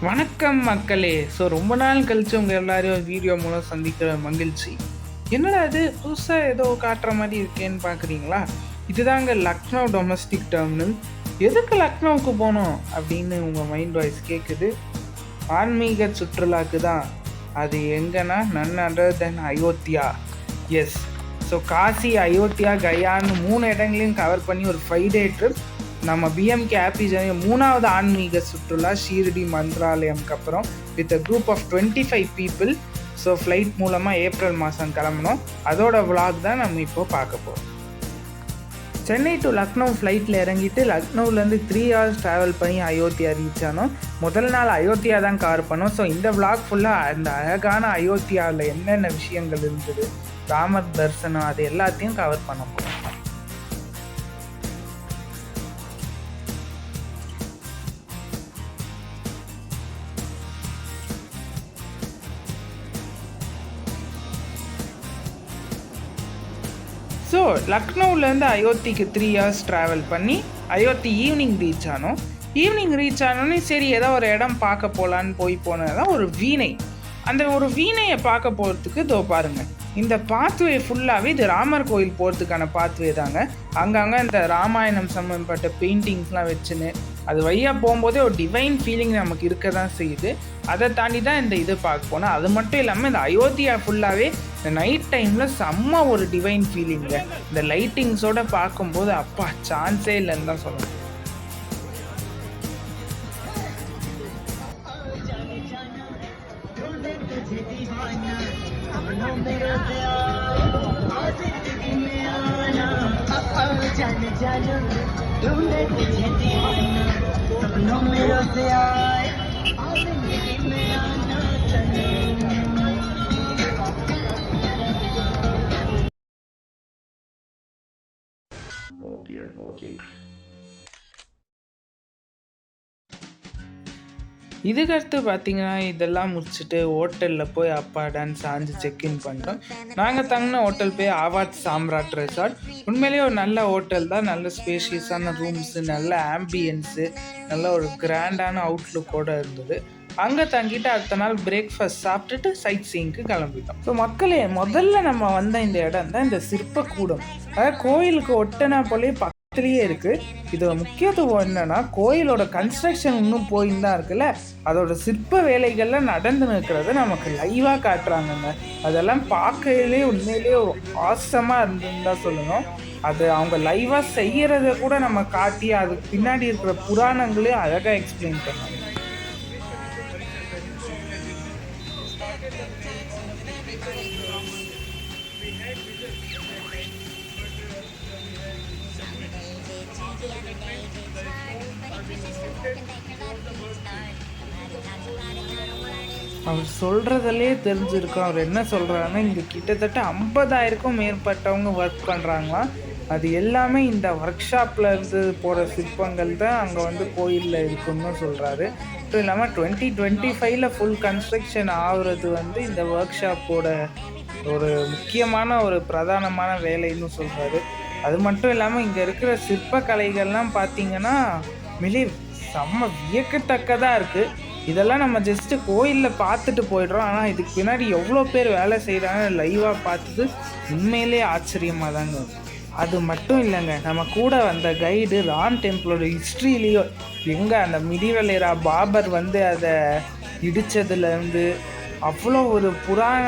வணக்கம் மக்களே. ரொம்ப நாள் கழிச்சு உங்கள் எல்லாரையும் வீடியோ மூலம் சந்திக்கிற மகிழ்ச்சி. என்னடா அது புதுசாக ஏதோ காட்டுற மாதிரி இருக்கேன்னு பார்க்குறீங்களா? இதுதாங்க லக்னோ டொமஸ்டிக் டெர்மினல். எதுக்கு லக்னோவுக்கு போனோம் அப்படின்னு உங்கள் மைண்ட் வாய்ஸ் கேட்குது. ஆன்மீக சுற்றுலாக்கு தான். அது எங்கன்னா none other than Ayodhya. Yes. Kashi, Ayodhya, கயான்னு 3 இடங்களையும் கவர் பண்ணி ஒரு 5 டே ட்ரிப். நம்ம பிஎம்கே ஹாப்பி ஜர்னி 3வது ஆன்மீக சுற்றுலா ஷீரடி மந்த்ராலயம்க்கு அப்புறம் with a group of 25 people. Flight மூலமாக ஏப்ரல் மாதம் கிளம்பணும். அதோட விளாக் தான் நம்ம இப்போ பார்க்க போகிறோம். சென்னை டு லக்னோ ஃப்ளைட்டில் இறங்கிட்டு லக்னோவிலேருந்து 3 hours ட்ராவல் பண்ணி அயோத்தியா ரீச் ஆனோம். முதல் நாள் அயோத்தியா தான் கவர் பண்ணோம். இந்த விளாக் ஃபுல்லாக அந்த அழகான அயோத்தியாவில் என்னென்ன விஷயங்கள் இருந்தது, ராமர் தரிசனம், அது எல்லாத்தையும் கவர் பண்ண போகிறோம். லக்னோவிலேருந்து அயோத்திக்கு 3 hours ட்ராவல் பண்ணி அயோத்தி ஈவினிங் ரீச் ஆனோம். ஈவினிங் ரீச் ஆனோன்னே சரி ஏதோ ஒரு இடம் பார்க்க போகலான்னு போனதான் ஒரு வீணை. அந்த ஒரு வீணையை பார்க்க போகிறதுக்கு இதோ பாருங்கள், இந்த பாத்வே ஃபுல்லாகவே இது ராமர் கோயில் போகிறதுக்கான பாத்வே தாங்க. அங்கங்கே இந்த ராமாயணம் சம்மந்தப்பட்ட பெயிண்டிங்ஸ்லாம் வச்சுன்னு அது வழியாக போகும்போதே ஒரு டிவைன் ஃபீலிங் நமக்கு இருக்க தான் செய்யுது. அதை தாண்டி தான் இந்த இது பார்க்க போனோம். அது மட்டும் இல்லாமல் இந்த அயோத்தியா ஃபுல்லாகவே இந்த நைட் டைமில் செம்ம ஒரு டிவைன் ஃபீலிங்க. இந்த லைட்டிங்ஸோடு பார்க்கும்போது அப்பா சான்ஸே இல்லைன்னு தான் சொல்லணும். இதுக்கடுத்து பார்த்தீங்கன்னா இதெல்லாம் முடிச்சுட்டு ஹோட்டலில் போய் அப்பாடான்னு சாஞ்சு செக்இன் பண்ணிட்டோம். நாங்கள் தங்கின ஹோட்டல் போய் ஆவாத் சாம்ராட் ரெசார்ட். உண்மையிலேயே ஒரு நல்ல ஹோட்டல் தான். நல்ல ஸ்பேஷியஸான ரூம்ஸு, நல்ல ஆம்பியன்ஸு, நல்ல ஒரு கிராண்டான அவுட்லுக்கோடு இருந்தது. அங்கே தங்கிட்டு அடுத்த நாள் பிரேக்ஃபாஸ்ட் சாப்பிட்டுட்டு சைட் சீயிங்க்கு கிளம்பிட்டோம். மக்களே, முதல்ல நம்ம வந்த இந்த இடம் தான் இந்த சிற்பக்கூடம். அதாவது கோயிலுக்கு ஒட்டனா போலே பக்கத்துலேயே இருக்குது. இதோட முக்கியத்துவம் என்னன்னா, கோயிலோட கன்ஸ்ட்ரக்ஷன் இன்னும் போயின்னு தான் இருக்குல்ல, அதோட சிற்ப வேலைகள்லாம் நடந்து நிற்கிறத நமக்கு லைவாக காட்டுறாங்கங்க. அதெல்லாம் பார்க்கையிலே உண்மையிலேயே ஒரு ஆசமாக இருந்துன்னு தான் சொல்லணும். அது அவங்க லைவாக செய்கிறத கூட நம்ம காட்டி அதுக்கு பின்னாடி இருக்கிற புராணங்களையும் அழகாக எக்ஸ்பிளைன் பண்ணாங்க. அவர் சொல்கிறதுலே தெரிஞ்சிருக்கும் அவர் என்ன சொல்கிறாருன்னா, இங்கே கிட்டத்தட்ட 50,000க்கும் மேற்பட்டவங்க ஒர்க் பண்ணுறாங்களாம். அது எல்லாமே இந்த ஒர்க் ஷாப்பில் இருந்து போகிற சிற்பங்கள் தான் அங்கே வந்து கோயிலில் இருக்குன்னு சொல்கிறாரு. அதுவும் இல்லாமல் 2025 ஃபுல் கன்ஸ்ட்ரக்ஷன் ஆகுறது வந்து இந்த ஒர்க் ஷாப்போட ஒரு முக்கியமான ஒரு பிரதானமான வேலைன்னு சொல்கிறாரு. அது மட்டும் இல்லாமல் இங்கே இருக்கிற சிற்பக்கலைகள்லாம் பார்த்திங்கன்னா மிக செம்ம வியக்கத்தக்கதாக இருக்குது. இதெல்லாம் நம்ம ஜஸ்ட்டு கோயிலில் பார்த்துட்டு போயிடுறோம். ஆனால் இதுக்கு பின்னாடி எவ்வளோ பேர் வேலை செய்கிறாங்க லைவாக பார்த்தது உண்மையிலே ஆச்சரியமாக தாங்க. அது மட்டும் இல்லைங்க, நம்ம கூட வந்த கைடு ராம் டெம்பிளோட ஹிஸ்ட்ரியிலேயோ எங்கே அந்த மிடிவல் ஏரா பாபர் வந்து அதை இடித்ததுலேருந்து அவ்வளோ ஒரு புராண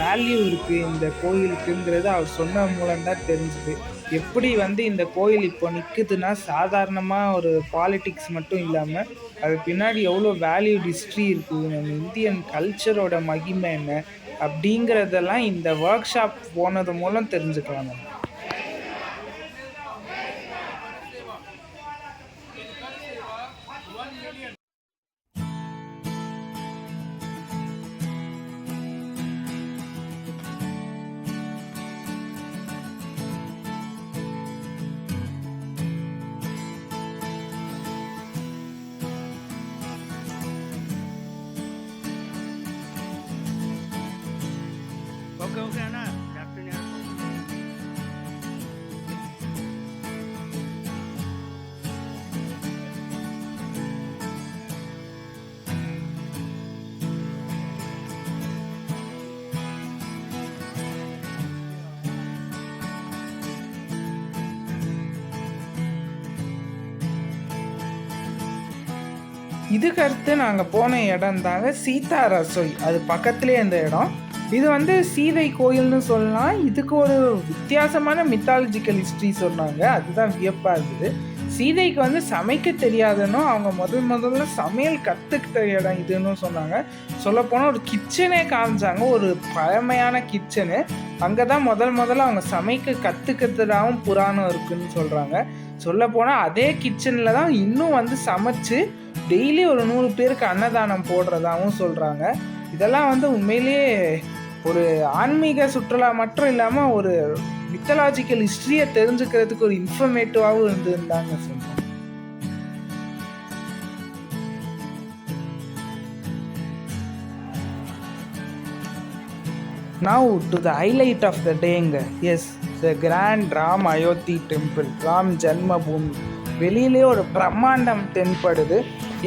வேல்யூ இருக்குது இந்த கோயிலுக்குங்கிறது அவர் சொன்ன மூலம்தான் தெரிஞ்சுது. எப்படி வந்து இந்த கோயில் இப்போ நிற்குதுன்னா சாதாரணமாக ஒரு பாலிட்டிக்ஸ் மட்டும் இல்லாமல் அது பின்னாடி எவ்வளோ வேல்யூ ஹிஸ்ட்ரி இருக்குது, நம்ம இந்தியன் கல்ச்சரோட மகிமை என்ன அப்படிங்கிறதெல்லாம் இந்த ஒர்க் ஷாப் போனது மூலம் தெரிஞ்சுக்கலாம். Okay na. Captain yan. இதுக்கு அடுத்து நாங்கள் போன இடம் தாங்க சீதா ரசோய். அது பக்கத்துலேயே இந்த இடம். இது வந்து சீதை கோயில்னு சொல்லலாம். இதுக்கு ஒரு வித்தியாசமான மித்தாலஜிக்கல் ஹிஸ்ட்ரி சொன்னாங்க. அதுதான் வியப்பாக இருந்தது. சீதைக்கு வந்து சமைக்க தெரியாதுன்னு அவங்க முதல்ல சமையல் கற்றுக்கிட்ட இடம் இதுன்னு சொன்னாங்க. சொல்லப்போனால் ஒரு கிச்சனே காமிச்சாங்க, ஒரு பழமையான கிச்சனு. அங்கே தான் முதல்ல அவங்க சமைக்க கற்றுக்கிறதுதாகவும் புராணம் இருக்குதுன்னு சொல்கிறாங்க. சொல்லப்போனால் அதே கிச்சனில் தான் இன்னும் வந்து சமைச்சு டெய்லி ஒரு 100 பேருக்கு அன்னதானம் போடுறதாகவும் சொல்கிறாங்க. இதெல்லாம் வந்து உண்மையிலேயே ஒரு ஆன்மீக சுற்றுலா மட்டும் இல்லாமல் ஒரு மித்தலாஜிக்கல் ஹிஸ்ட்ரியை தெரிஞ்சுக்கிறதுக்கு ஒரு இன்ஃபர்மேட்டிவாகவும் இருந்திருந்தாங்க சொல்லுவாங்க. Now to the highlight of the dayங்க. Yes, the grand Ram Ayodhya temple, Ram Janmabhoomi. வெளியிலே ஒரு பிரம்மாண்டம் தென்படுது.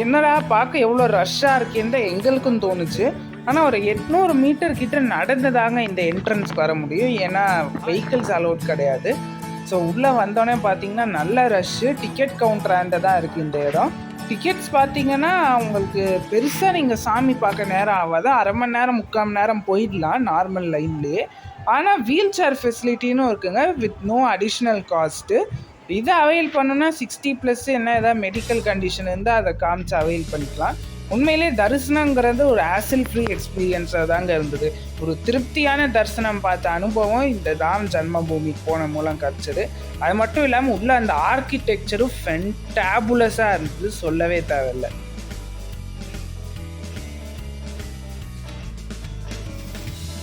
என்னடா பார்க்க எவ்வளோ ரஷ்ஷாக இருக்கேன்னு எங்களுக்கும் தோணுச்சு. ஆனால் ஒரு 800 மீட்டர் கிட்ட நடந்ததாங்க இந்த என்ட்ரன்ஸ் வர முடியும். ஏன்னா வெஹிக்கிள்ஸ் அலோட் கிடையாது. ஸோ உள்ளே வந்தோடனே பார்த்தீங்கன்னா நல்ல ரஷ்ஷு. டிக்கெட் கவுண்டராண்ட தான் இருக்குது இந்த இடம். டிக்கெட்ஸ் பார்த்தீங்கன்னா உங்களுக்கு பெருசாக நீங்கள் சாமி பார்க்க நேரம் ஆகாது. அரை மணி நேரம் 3/4 மணி நேரம் போயிடலாம் நார்மல் லைன்லேயே. ஆனால் வீல் சேர் ஃபெசிலிட்டின்னு இருக்குங்க, வித் நோ அடிஷ்னல் காஸ்ட்டு. இதை அவைல் பண்ணணுன்னா 60+ என்ன ஏதாவது மெடிக்கல் கண்டிஷன் இருந்தால் அதை காமிச்சு அவைல் பண்ணிக்கலாம். உண்மையிலே தரிசனங்கிறது ஒரு ஆசில் ஃப்ரீ எக்ஸ்பீரியன்ஸாக தாங்க இருந்தது. ஒரு திருப்தியான தரிசனம் பார்த்த அனுபவம் இந்த ராம் ஜன்மபூமி போன மூலம் கிடச்சிது. அது மட்டும் இல்லாமல் உள்ள அந்த ஆர்கிடெக்சரும் ஃபென்டாபுலஸாக இருந்தது, சொல்லவே தேவையில்லை.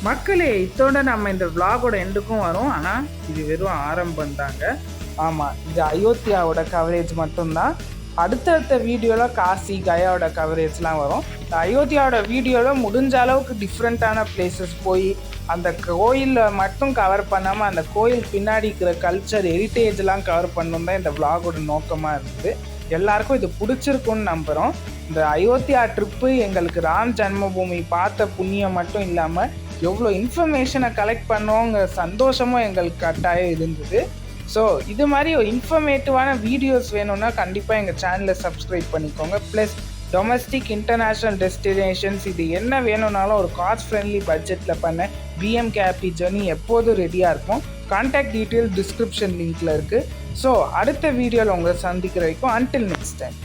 மக்களே, இதோட நம்ம இந்த விளாகோட எண்டுக்கும் வரோம். ஆனால் இது வெறும் ஆரம்பம் தாங்க. ஆமாம், இது அயோத்தியாவோட கவரேஜ் மட்டும்தான். அடுத்தடுத்த வீடியோவில் காசி கயாவோட கவரேஜ்லாம் வரும். இந்த அயோத்தியாவோட வீடியோவில் முடிஞ்ச அளவுக்கு டிஃப்ரெண்ட்டான பிளேசஸ் போய் அந்த கோயிலில் மட்டும் கவர் பண்ணாமல் அந்த கோயில் பின்னாடி இருக்கிற கல்ச்சர் ஹெரிட்டேஜ்லாம் கவர் பண்ணணும் தான் இந்த விளாகோட நோக்கமாக இருந்தது. எல்லாருக்கும் இது பிடிச்சிருக்குன்னு நம்புகிறோம். இந்த அயோத்தியா ட்ரிப்பு எங்களுக்கு ராம் ஜன்மபூமி பார்த்த புண்ணியம் மட்டும் இல்லாமல் எவ்வளோ இன்ஃபர்மேஷனை கலெக்ட் பண்ணோங்கிற சந்தோஷமும் எங்களுக்கு கட்டாயம் இருந்தது. ஸோ இது மாதிரி ஒரு இன்ஃபர்மேட்டிவான வீடியோஸ் வேணும்னா கண்டிப்பாக எங்கள் சேனலை சப்ஸ்கிரைப் பண்ணிக்கோங்க. ப்ளஸ் டொமஸ்டிக் இன்டர்நேஷ்னல் டெஸ்டினேஷன்ஸ் இது என்ன வேணும்னாலும் ஒரு காஸ்ட் ஃப்ரெண்ட்லி பட்ஜெட்டில் பண்ண BMK ஹாப்பி ஜர்னி எப்போதும் ரெடியாக இருக்கும். கான்டாக்ட் டீட்டெயில் டிஸ்கிரிப்ஷன் லிங்க்கில் இருக்குது. ஸோ அடுத்த வீடியோவில் உங்களை சந்திக்கிற வரைக்கும் அன்டில் நெக்ஸ்ட் டைம்.